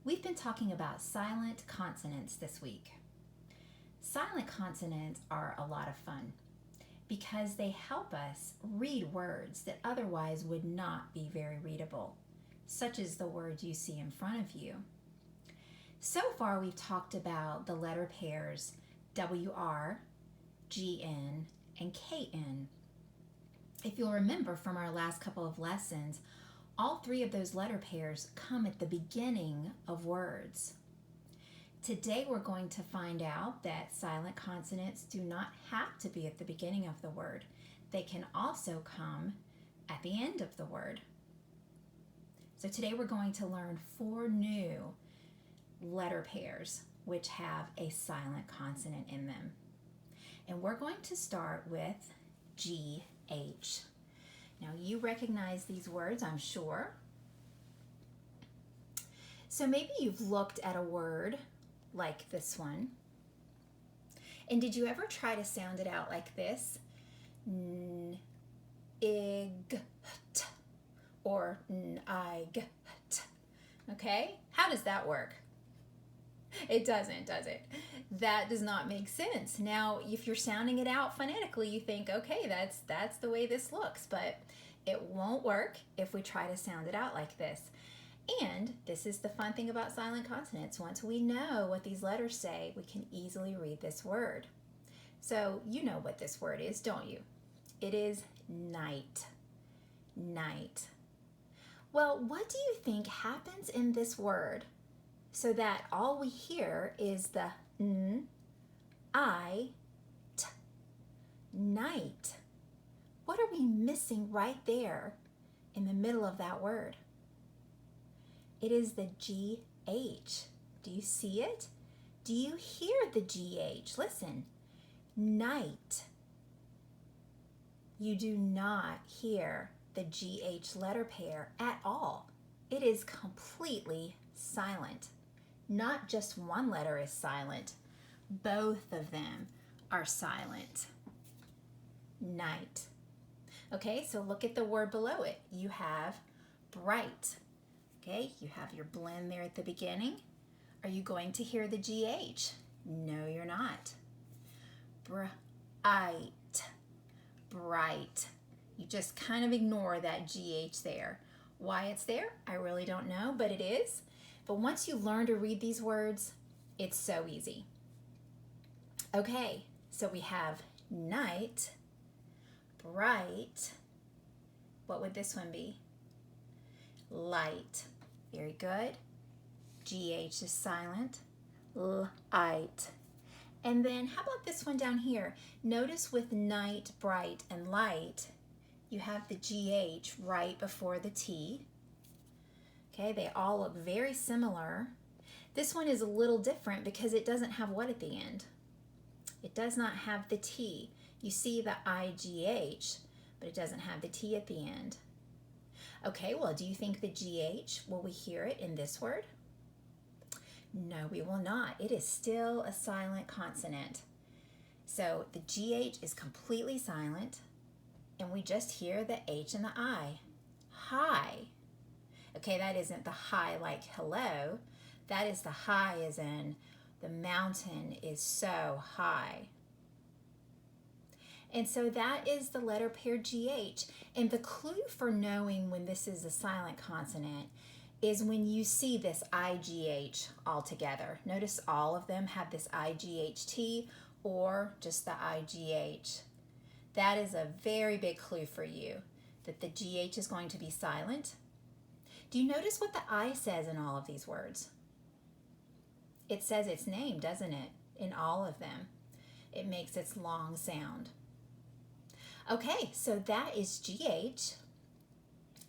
We've been talking about silent consonants this week. Silent consonants are a lot of fun because they help us read words that otherwise would not be very readable, such as the word you see in front of you. So far, we've talked about the letter pairs WR, GN, and KN. If you'll remember from our last couple of lessons, all three of those letter pairs come at the beginning of words. Today we're going to find out that silent consonants do not have to be at the beginning of the word. They can also come at the end of the word. So today we're going to learn 4 new letter pairs which have a silent consonant in them. And we're going to start with GH. Now you recognize these words, I'm sure. So maybe you've looked at a word like this one. And did you ever try to sound it out like this? N, ig, t, or n, I, g, t. Okay? How does that work? It doesn't, does it? That does not make sense. Now, if you're sounding it out phonetically, you think, okay, that's the way this looks, but it won't work if we try to sound it out like this. And this is the fun thing about silent consonants. Once we know what these letters say, we can easily read this word. So you know what this word is, don't you? It is night. Night. Well, what do you think happens in this word so that all we hear is the n, I, t, night? What are we missing right there in the middle of that word? It is the GH. Do you see it? Do you hear the GH? Listen, night. You do not hear the GH letter pair at all. It is completely silent. Not just one letter is silent. Both of them are silent. Night. Okay, so look at the word below it. You have bright. Okay, you have your blend there at the beginning. Are you going to hear the GH? No, you're not. Bright. Bright. You just kind of ignore that GH there. Why it's there, I really don't know, but it is. But once you learn to read these words, it's so easy. Okay, so we have night, bright. What would this one be? Light. Very good. GH is silent. Light. And then how about this one down here? Notice with night, bright, and light, you have the GH right before the T. Okay, they all look very similar. This one is a little different because it doesn't have what at the end? It does not have the T. You see the IGH, but it doesn't have the T at the end. Okay, well, do you think the GH, will we hear it in this word? No, we will not. It is still a silent consonant. So the GH is completely silent, and we just hear the H and the I. Hi. Okay, that isn't the hi like hello. That is the high as in the mountain is so high. And so that is the letter pair GH. And the clue for knowing when this is a silent consonant is when you see this IGH all together. Notice all of them have this IGHT or just the IGH. That is a very big clue for you that the GH is going to be silent. Do you notice what the I says in all of these words? It says its name, doesn't it? In all of them. It makes its long sound. Okay, so that is GH.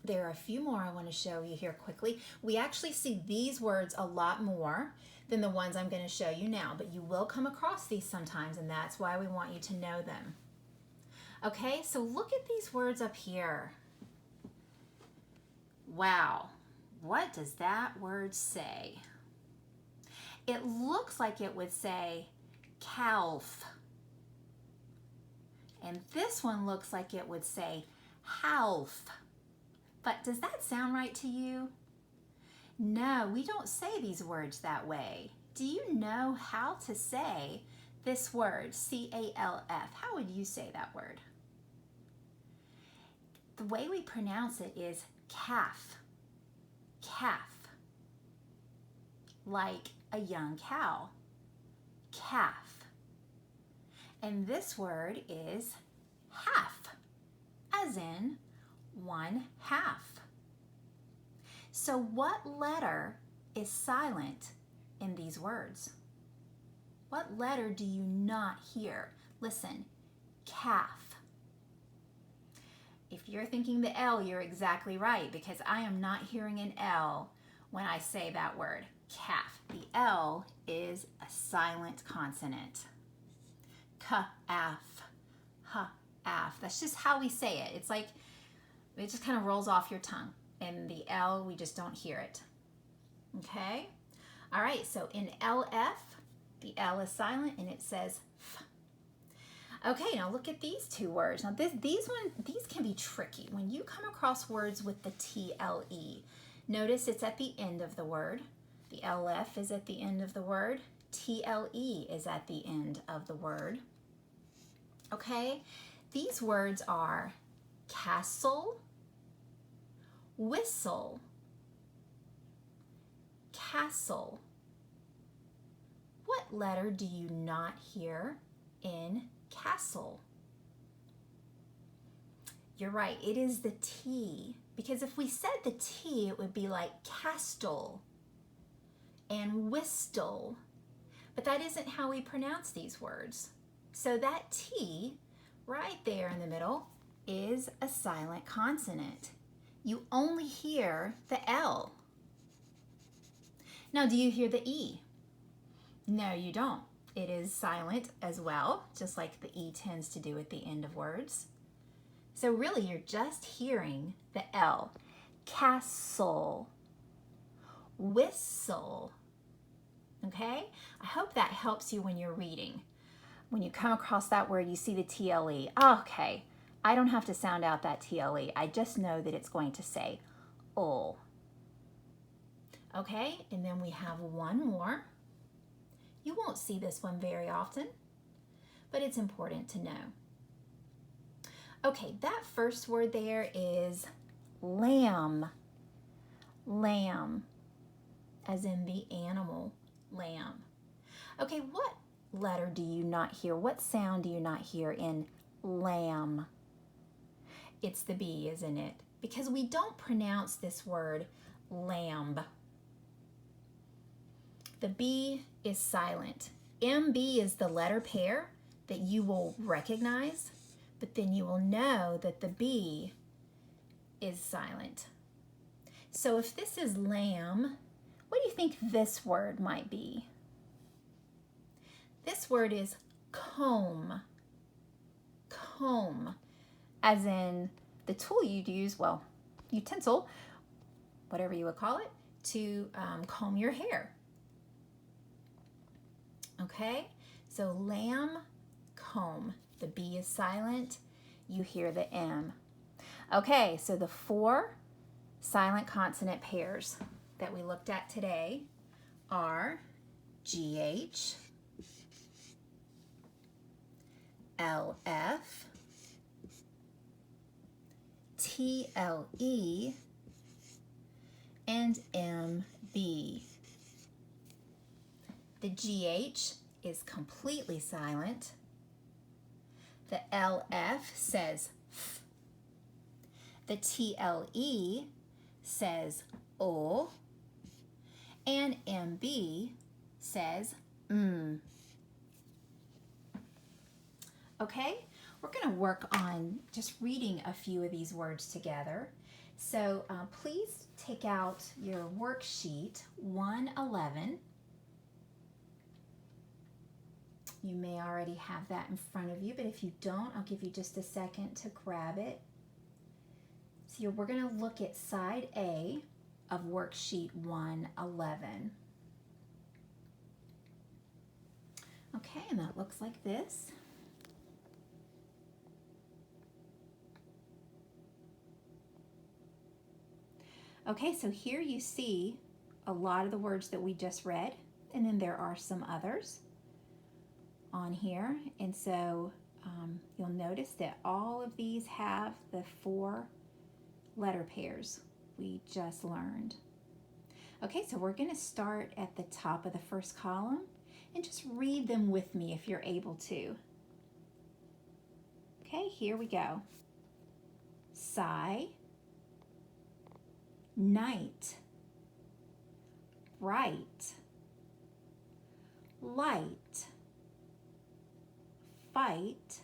There are a few more I want to show you here quickly. We actually see these words a lot more than the ones I'm going to show you now, but you will come across these sometimes, and that's why we want you to know them. Okay, so look at these words up here. Wow, what does that word say? It looks like it would say calf. And this one looks like it would say half. But does that sound right to you? No, we don't say these words that way. Do you know how to say this word, C-A-L-F? How would you say that word? The way we pronounce it is calf. Calf. Like a young cow. Calf. And this word is half, as in 1/2. So what letter is silent in these words? What letter do you not hear? Listen, calf. If you're thinking the L, you're exactly right, because I am not hearing an L when I say that word, calf. The L is a silent consonant. Ka-af, ha-af. That's just how we say it. It's like, it just kind of rolls off your tongue. And the L, we just don't hear it. Okay? All right, so in LF, the L is silent and it says f. Okay, now look at these two words. Now these can be tricky. When you come across words with the TLE, notice it's at the end of the word. The LF is at the end of the word. TLE is at the end of the word. Okay, these words are castle, whistle, castle. What letter do you not hear in castle? You're right, it is the T, because if we said the T, it would be like castle and whistle, but that isn't how we pronounce these words. So that T right there in the middle is a silent consonant. You only hear the L. Now, do you hear the E? No, you don't. It is silent as well, just like the E tends to do at the end of words. So really, you're just hearing the L. Castle, whistle. Okay? I hope that helps you when you're reading. When you come across that word, you see the TLE. Okay, I don't have to sound out that TLE. I just know that it's going to say ul. Okay, and then we have one more. You won't see this one very often, but it's important to know. Okay, that first word there is lamb. Lamb, as in the animal lamb. Okay, what letter do you not hear? What sound do you not hear in lamb? It's the B, isn't it? Because we don't pronounce this word lamb. The B is silent. MB is the letter pair that you will recognize, but then you will know that the B is silent. So if this is lamb, what do you think this word might be? This word is comb. Comb, as in the tool you'd use, well, utensil, whatever you would call it, to comb your hair. Okay, so lamb, comb. The B is silent. You hear the M. Okay, so the 4 silent consonant pairs that we looked at today are GH, LF, TLE, and MB. The GH is completely silent. The LF says F. The TLE says O. And MB says M. Okay, we're going to work on just reading a few of these words together. So please take out your worksheet 111. You may already have that in front of you, but if you don't, I'll give you just a second to grab it. So we're going to look at side A of worksheet 111. Okay, and that looks like this. Okay, so here you see a lot of the words that we just read, and then there are some others on here. And so you'll notice that all of these have the 4 letter pairs we just learned. Okay, so we're going to start at the top of the first column and just read them with me if you're able to. Okay, here we go. Sigh, night, bright, light, fight,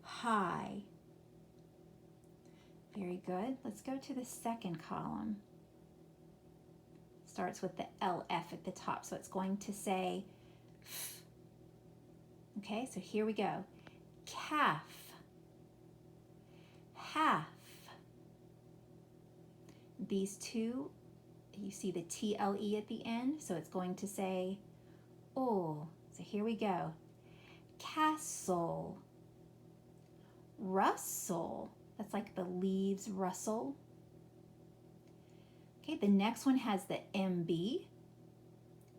high. Very good. Let's go to the second column. Starts with the LF at the top, so it's going to say F. Okay, so here we go. Calf, half. These two, you see the TLE at the end, so it's going to say oh. So here we go. Castle, rustle. That's like the leaves rustle. Okay, the next one has the MB,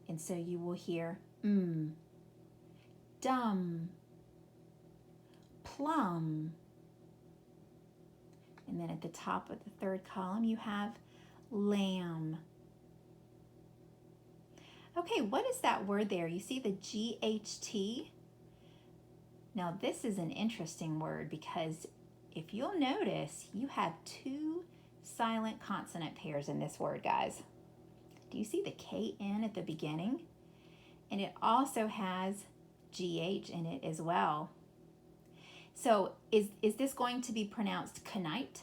and so you will hear dumb, plum. And then at the top of the third column, you have lamb. Okay, what is that word there? You see the GHT? Now this is an interesting word because if you'll notice, you have 2 silent consonant pairs in this word, guys. Do you see the KN at the beginning? And it also has GH in it as well. So is this going to be pronounced knight?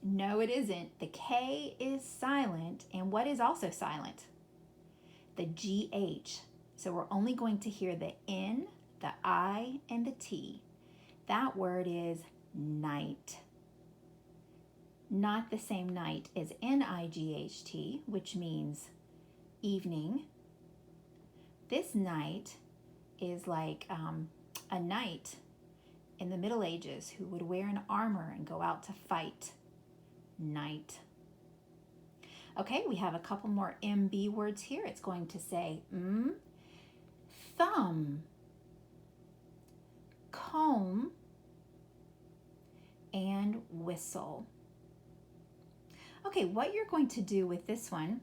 No, it isn't. The K is silent, and what is also silent? The GH. So we're only going to hear the N, the I, and the T. That word is night. Not the same night as NIGHT, which means evening. This night is like a knight in the Middle Ages who would wear an armor and go out to fight. Knight. Okay, we have a couple more MB words here. It's going to say thumb, comb, and whistle. Okay, what you're going to do with this one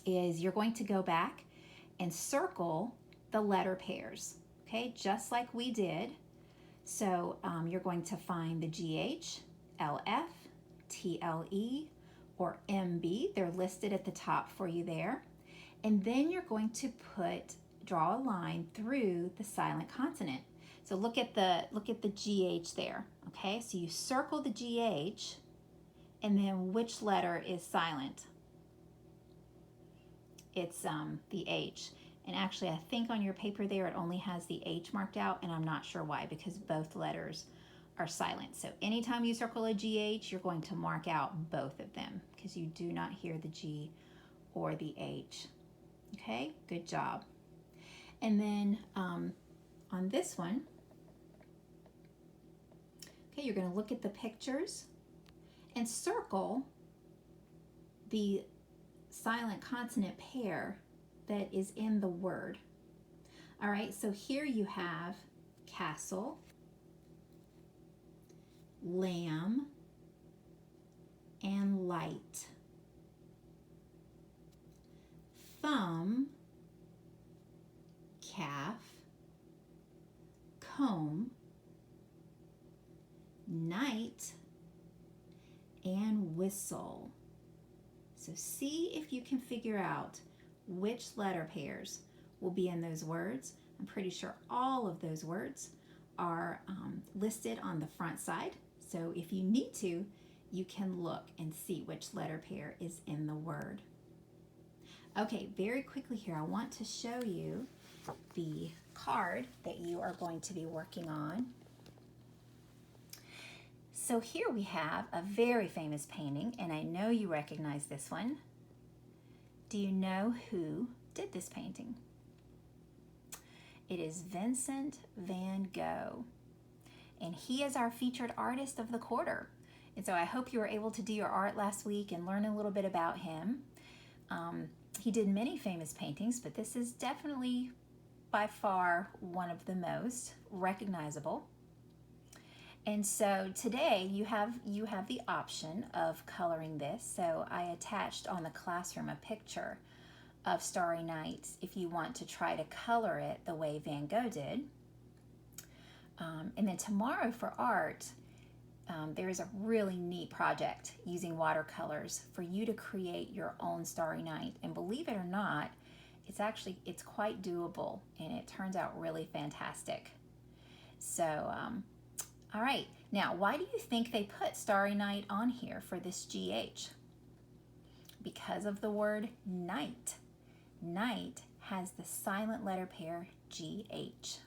is you're going to go back and circle the letter pairs, okay, just like we did. So you're going to find the GH, LF, TLE, or MB. They're listed at the top for you there. And then you're going to draw a line through the silent consonant. So look at the GH there, okay? So you circle the GH, and then which letter is silent? It's the H. And actually, I think on your paper there, it only has the H marked out, and I'm not sure why, because both letters are silent. So anytime you circle a GH, you're going to mark out both of them, because you do not hear the G or the H. Okay, good job. And then on this one, okay, you're going to look at the pictures and circle the silent consonant pair that is in the word. All right, so here you have castle, lamb, and light. Thumb, calf, comb, night, and whistle. So see if you can figure out which letter pairs will be in those words. I'm pretty sure all of those words are listed on the front side. So if you need to, you can look and see which letter pair is in the word. Okay, very quickly here, I want to show you the card that you are going to be working on. So here we have a very famous painting, and I know you recognize this one. Do you know who did this painting? It is Vincent van Gogh, and he is our featured artist of the quarter. And so I hope you were able to do your art last week and learn a little bit about him. He did many famous paintings, but this is definitely by far one of the most recognizable. And so today you have the option of coloring this. So I attached on the classroom a picture of Starry Night if you want to try to color it the way Van Gogh did. And then tomorrow for art, there is a really neat project using watercolors for you to create your own Starry Night. And believe it or not, it's quite doable, and it turns out really fantastic. So, all right. Now, why do you think they put Starry Night on here for this GH? Because of the word night. Night has the silent letter pair GH.